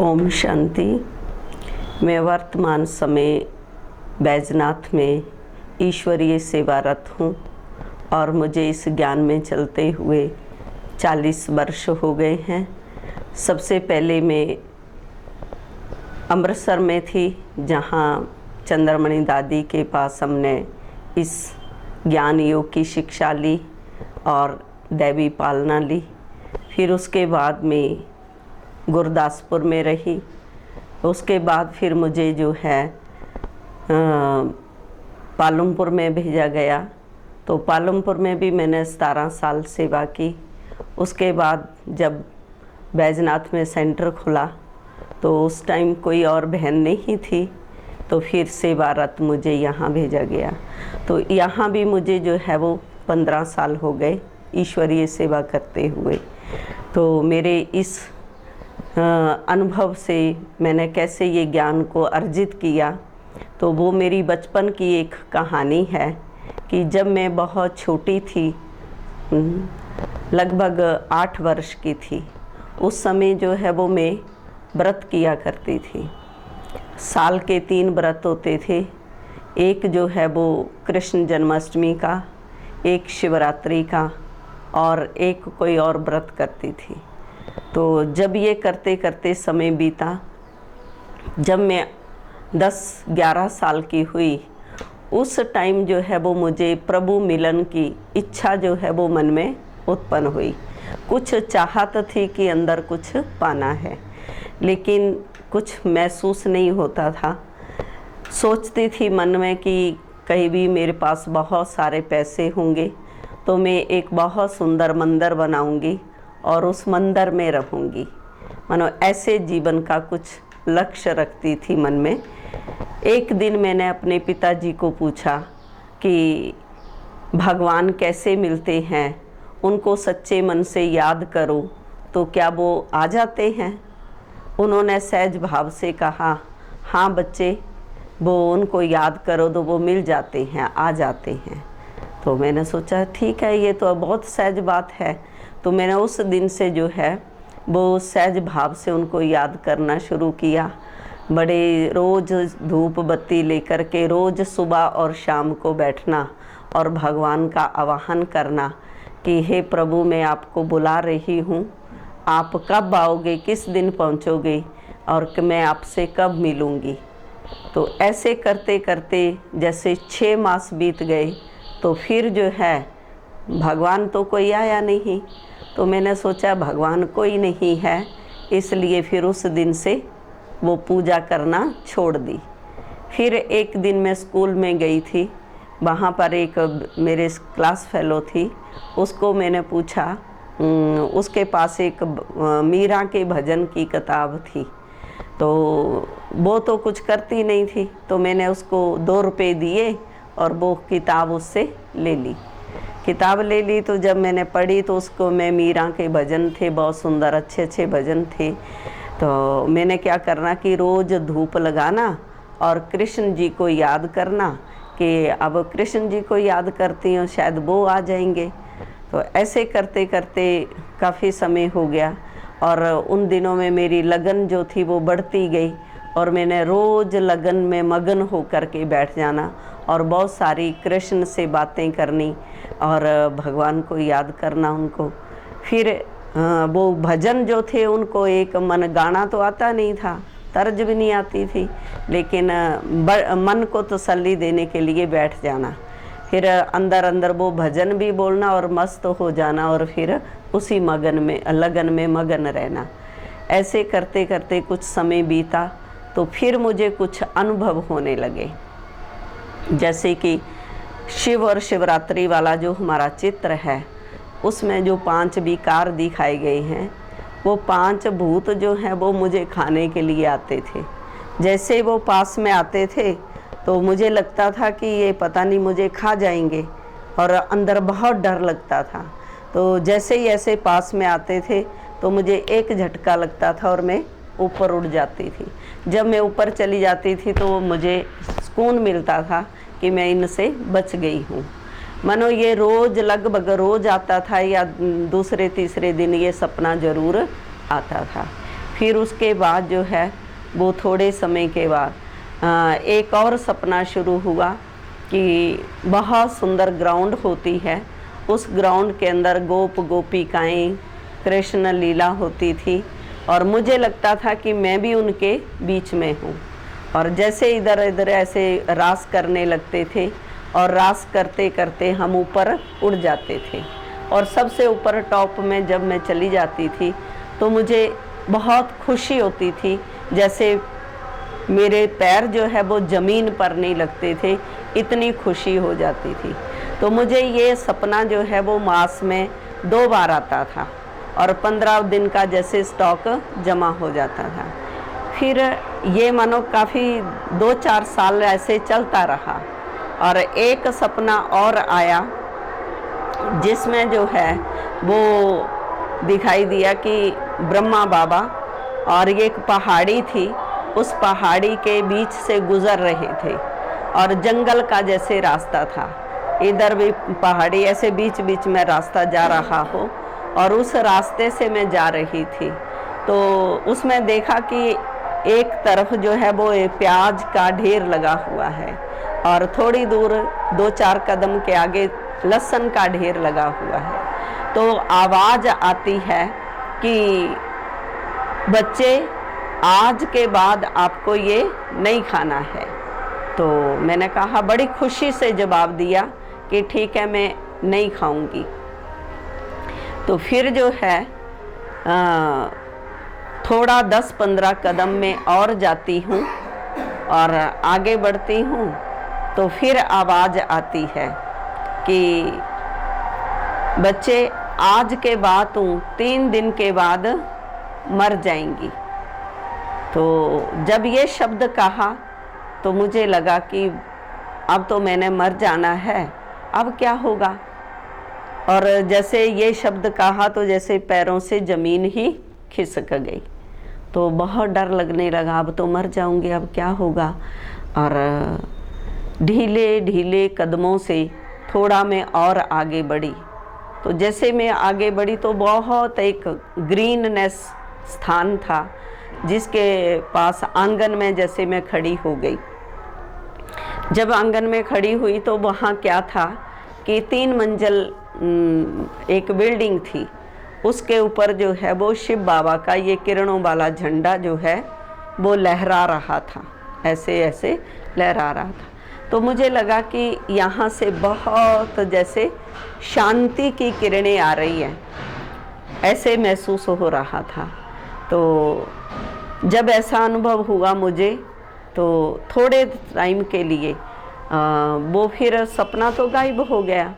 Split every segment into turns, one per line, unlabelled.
ओम शांति। मैं वर्तमान समय बैजनाथ में ईश्वरीय सेवारत हूँ और मुझे इस ज्ञान में चलते हुए 40 वर्ष हो गए हैं। सबसे पहले मैं अमृतसर में थी, जहाँ चंद्रमणि दादी के पास हमने इस ज्ञान योग की शिक्षा ली और दैवी पालना ली। फिर उसके बाद मैं गुरदासपुर में रही। उसके बाद फिर मुझे जो है पालमपुर में भेजा गया, तो पालमपुर में भी मैंने 17 साल सेवा की। उसके बाद जब बैजनाथ में सेंटर खुला तो उस टाइम कोई और बहन नहीं थी, तो फिर सेवारत मुझे यहाँ भेजा गया। तो यहाँ भी मुझे जो है वो 15 साल हो गए ईश्वरीय सेवा करते हुए। तो मेरे इस अनुभव से मैंने कैसे ये ज्ञान को अर्जित किया, तो वो मेरी बचपन की एक कहानी है कि जब मैं बहुत छोटी थी, लगभग 8 वर्ष की थी, उस समय जो है वो मैं व्रत किया करती थी। साल के 3 व्रत होते थे। एक जो है वो कृष्ण जन्माष्टमी का, एक शिवरात्रि का और एक कोई और व्रत करती थी। तो जब ये करते करते समय बीता, जब मैं 10-11 साल की हुई, उस टाइम जो है वो मुझे प्रभु मिलन की इच्छा जो है वो मन में उत्पन्न हुई। कुछ चाहत थी कि अंदर कुछ पाना है, लेकिन कुछ महसूस नहीं होता था। सोचती थी मन में कि कहीं भी मेरे पास बहुत सारे पैसे होंगे तो मैं एक बहुत सुंदर मंदिर बनाऊंगी और उस मंदिर में रहूंगी। मानो ऐसे जीवन का कुछ लक्ष्य रखती थी मन में। एक दिन मैंने अपने पिताजी को पूछा कि भगवान कैसे मिलते हैं, उनको सच्चे मन से याद करो तो क्या वो आ जाते हैं? उन्होंने सहज भाव से कहा, हाँ बच्चे, वो उनको याद करो तो वो मिल जाते हैं, आ जाते हैं। तो मैंने सोचा ठीक है, ये तो बहुत सहज बात है। तो मैंने उस दिन से जो है वो सहज भाव से उनको याद करना शुरू किया। बड़े रोज़ धूप बत्ती लेकर के रोज़ सुबह और शाम को बैठना और भगवान का आवाहन करना कि हे प्रभु, मैं आपको बुला रही हूँ, आप कब आओगे, किस दिन पहुँचोगे और मैं आपसे कब मिलूँगी। तो ऐसे करते करते जैसे 6 मास बीत गए, तो फिर जो है भगवान तो कोई आया नहीं। तो मैंने सोचा भगवान कोई नहीं है, इसलिए फिर उस दिन से वो पूजा करना छोड़ दी। फिर एक दिन मैं स्कूल में गई थी, वहाँ पर एक मेरे क्लास फेलो थी, उसको मैंने पूछा, उसके पास एक मीरा के भजन की किताब थी, तो वो तो कुछ करती नहीं थी, तो मैंने उसको 2 रुपये दिए और वो किताब उससे ले ली। किताब ले ली तो जब मैंने पढ़ी तो उसको मैं मीरा के भजन थे, बहुत सुंदर अच्छे अच्छे भजन थे। तो मैंने क्या करना कि रोज़ धूप लगाना और कृष्ण जी को याद करना कि अब कृष्ण जी को याद करती हूँ, शायद वो आ जाएंगे। तो ऐसे करते करते काफ़ी समय हो गया और उन दिनों में मेरी लगन जो थी वो बढ़ती गई और मैंने रोज़ लगन में मगन हो कर के बैठ जाना और बहुत सारी कृष्ण से बातें करनी और भगवान को याद करना उनको। फिर वो भजन जो थे उनको एक मन गाना तो आता नहीं था, तर्ज भी नहीं आती थी, लेकिन मन को तसल्ली देने के लिए बैठ जाना। फिर अंदर अंदर वो भजन भी बोलना और मस्त हो जाना और फिर उसी लगन में मगन रहना। ऐसे करते करते कुछ समय बीता, तो फिर मुझे कुछ अनुभव होने लगे। जैसे कि शिव और शिवरात्रि वाला जो हमारा चित्र है, उसमें जो 5 विकार दिखाए गए हैं, वो 5 भूत जो हैं वो मुझे खाने के लिए आते थे। जैसे वो पास में आते थे तो मुझे लगता था कि ये पता नहीं मुझे खा जाएंगे और अंदर बहुत डर लगता था। तो जैसे ही ऐसे पास में आते थे तो मुझे एक झटका लगता था और मैं ऊपर उड़ जाती थी। जब मैं ऊपर चली जाती थी तो मुझे सुकून मिलता था कि मैं इनसे बच गई हूँ। मानो ये रोज़ लगभग रोज़ आता था या दूसरे तीसरे दिन ये सपना ज़रूर आता था। फिर उसके बाद जो है वो थोड़े समय के बाद एक और सपना शुरू हुआ कि बहुत सुंदर ग्राउंड होती है, उस ग्राउंड के अंदर गोप गोपिकाएं कृष्ण लीला होती थी और मुझे लगता था कि मैं भी उनके बीच में हूँ। और जैसे इधर इधर ऐसे रास करने लगते थे और रास करते करते हम ऊपर उड़ जाते थे और सबसे ऊपर टॉप में जब मैं चली जाती थी तो मुझे बहुत खुशी होती थी, जैसे मेरे पैर जो है वो ज़मीन पर नहीं लगते थे, इतनी खुशी हो जाती थी। तो मुझे ये सपना जो है वो मास में 2 बार आता था और 15 दिन का जैसे स्टॉक जमा हो जाता था। फिर ये मानो काफ़ी 2-4 साल ऐसे चलता रहा और एक सपना और आया जिसमें जो है वो दिखाई दिया कि ब्रह्मा बाबा और एक पहाड़ी थी, उस पहाड़ी के बीच से गुजर रहे थे और जंगल का जैसे रास्ता था, इधर भी पहाड़ी ऐसे बीच बीच में रास्ता जा रहा हो और उस रास्ते से मैं जा रही थी। तो उसमें देखा कि एक तरफ जो है वो प्याज का ढेर लगा हुआ है और थोड़ी दूर 2-4 कदम के आगे लहसुन का ढेर लगा हुआ है। तो आवाज़ आती है कि बच्चे आज के बाद आपको ये नहीं खाना है। तो मैंने कहा, बड़ी खुशी से जवाब दिया कि ठीक है मैं नहीं खाऊंगी। तो फिर जो है थोड़ा 10-15 कदम में और जाती हूँ और आगे बढ़ती हूँ तो फिर आवाज़ आती है कि बच्चे आज के बाद तुम 3 दिन के बाद मर जाएंगी। तो जब ये शब्द कहा तो मुझे लगा कि अब तो मैंने मर जाना है, अब क्या होगा। और जैसे ये शब्द कहा तो जैसे पैरों से ज़मीन ही खिसक गई, तो बहुत डर लगने लगा, अब तो मर जाऊंगी, अब क्या होगा। और ढीले ढीले कदमों से थोड़ा मैं और आगे बढ़ी। तो जैसे मैं आगे बढ़ी तो बहुत एक ग्रीननेस स्थान था जिसके पास आंगन में जैसे मैं खड़ी हो गई। जब आंगन में खड़ी हुई तो वहाँ क्या था कि 3 मंजिल एक बिल्डिंग थी, उसके ऊपर जो है वो शिव बाबा का ये किरणों वाला झंडा जो है वो लहरा रहा था, ऐसे ऐसे लहरा रहा था। तो मुझे लगा कि यहाँ से बहुत जैसे शांति की किरणें आ रही हैं, ऐसे महसूस हो रहा था। तो जब ऐसा अनुभव हुआ मुझे तो थोड़े टाइम के लिए वो फिर सपना तो गायब हो गया।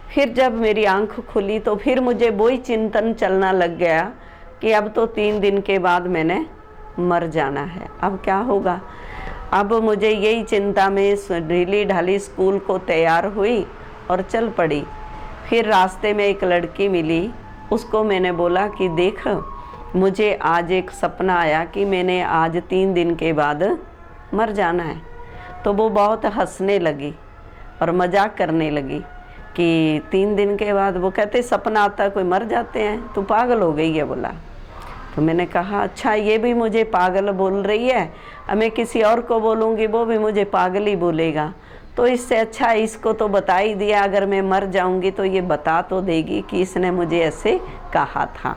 फिर जब मेरी आंख खुली तो फिर मुझे वही चिंतन चलना लग गया कि अब तो 3 दिन के बाद मैंने मर जाना है, अब क्या होगा। अब मुझे यही चिंता में ढीली ढाली स्कूल को तैयार हुई और चल पड़ी। फिर रास्ते में एक लड़की मिली, उसको मैंने बोला कि देख मुझे आज एक सपना आया कि मैंने आज 3 दिन के बाद मर जाना है। तो वो बहुत हंसने लगी और मजाक करने लगी कि 3 दिन के बाद, वो कहते सपना आता कोई मर जाते हैं, तू पागल हो गई है बोला। तो मैंने कहा अच्छा ये भी मुझे पागल बोल रही है, अब मैं किसी और को बोलूँगी वो भी मुझे पागल ही बोलेगा, तो इससे अच्छा इसको तो बता ही दिया, अगर मैं मर जाऊँगी तो ये बता तो देगी कि इसने मुझे ऐसे कहा था।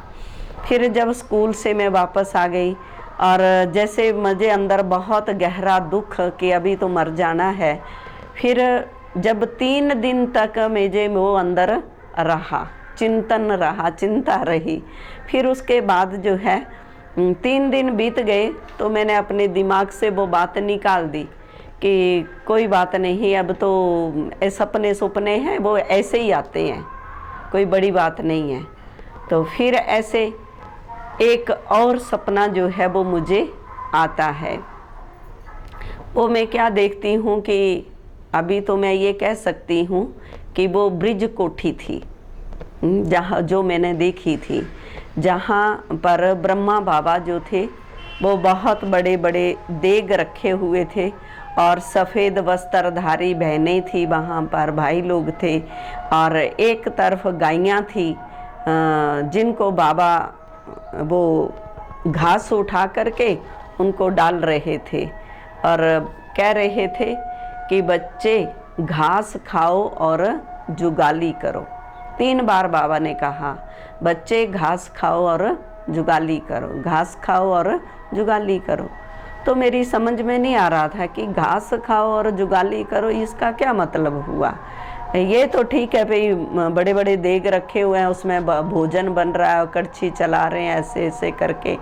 फिर जब स्कूल से मैं वापस आ गई और जैसे मुझे अंदर बहुत गहरा दुख कि अभी तो मर जाना है। फिर जब 3 दिन तक मुझे वो अंदर रहा, चिंतन रहा, चिंता रही। फिर उसके बाद जो है 3 दिन बीत गए तो मैंने अपने दिमाग से वो बात निकाल दी कि कोई बात नहीं, अब तो सपने हैं वो ऐसे ही आते हैं, कोई बड़ी बात नहीं है। तो फिर ऐसे एक और सपना जो है वो मुझे आता है। वो मैं क्या देखती हूँ कि अभी तो मैं ये कह सकती हूँ कि वो ब्रिज कोठी थी जहाँ जो मैंने देखी थी, जहाँ पर ब्रह्मा बाबा जो थे वो बहुत बड़े बड़े देग रखे हुए थे और सफ़ेद वस्त्रधारी बहनें थी, वहाँ पर भाई लोग थे और एक तरफ गायें थी जिनको बाबा वो घास उठा करके उनको डाल रहे थे और कह रहे थे कि बच्चे घास खाओ और जुगाली करो। 3 बार बाबा ने कहा, बच्चे घास खाओ और जुगाली करो, घास खाओ और जुगाली करो। तो मेरी समझ में नहीं आ रहा था कि घास खाओ और जुगाली करो इसका क्या मतलब हुआ। ये तो ठीक है भाई, बड़े बड़े देग रखे हुए हैं, उसमें भोजन बन रहा है और कड़छी चला रहे हैं ऐसे ऐसे करके।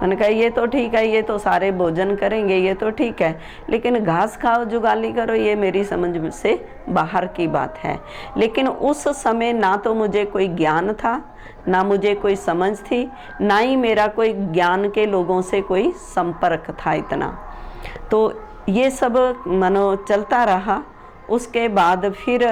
मैंने कहा ये तो ठीक है, ये तो सारे भोजन करेंगे, ये तो ठीक है, लेकिन घास खाओ जुगाली करो ये मेरी समझ से बाहर की बात है। लेकिन उस समय ना तो मुझे कोई ज्ञान था, ना मुझे कोई समझ थी, ना ही मेरा कोई ज्ञान के लोगों से कोई संपर्क था इतना। तो ये सब मानो चलता रहा। उसके बाद फिर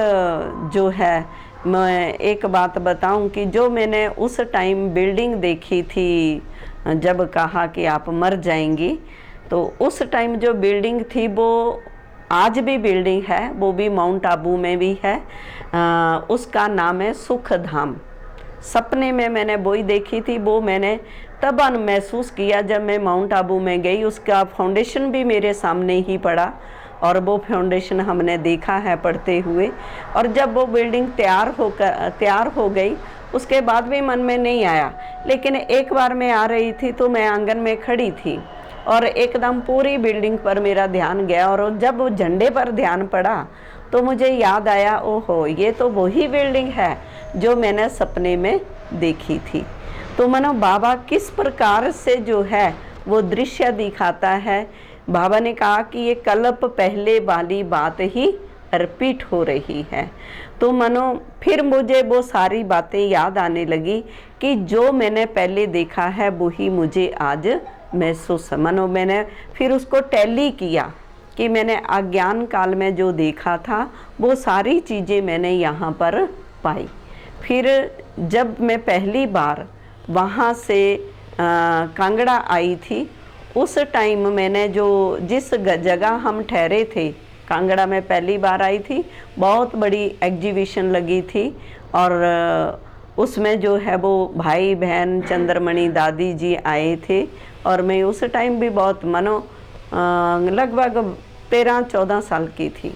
जो है मैं एक बात बताऊं कि जो मैंने उस टाइम बिल्डिंग देखी थी, जब कहा कि आप मर जाएंगी, तो उस टाइम जो बिल्डिंग थी वो आज भी बिल्डिंग है, वो भी माउंट आबू में भी है। उसका नाम है सुख धाम। सपने में मैंने वही देखी थी, वो मैंने तब महसूस किया जब मैं माउंट आबू में गई। उसका फाउंडेशन भी मेरे सामने ही पड़ा और वो फाउंडेशन हमने देखा है पढ़ते हुए। और जब वो बिल्डिंग तैयार हो गई उसके बाद भी मन में नहीं आया। लेकिन एक बार मैं आ रही थी तो मैं आंगन में खड़ी थी और एकदम पूरी बिल्डिंग पर मेरा ध्यान गया, और जब वो झंडे पर ध्यान पड़ा तो मुझे याद आया, ओहो ये तो वही बिल्डिंग है जो मैंने सपने में देखी थी। तो मानो बाबा किस प्रकार से जो है वो दृश्य दिखाता है। बाबा ने कहा कि ये कल्प पहले वाली बात ही रिपीट हो रही है। तो मानो फिर मुझे वो सारी बातें याद आने लगी कि जो मैंने पहले देखा है वही मुझे आज महसूस, मानो मैंने फिर उसको टैली किया कि मैंने अज्ञान काल में जो देखा था वो सारी चीज़ें मैंने यहाँ पर पाई। फिर जब मैं पहली बार वहाँ से कांगड़ा आई थी, उस टाइम मैंने जिस जगह हम ठहरे थे, कांगड़ा में पहली बार आई थी, बहुत बड़ी एग्जीबिशन लगी थी और उसमें जो है वो भाई बहन चंद्रमणि दादी जी आए थे। और मैं उस टाइम भी बहुत लगभग 13-14 साल की थी।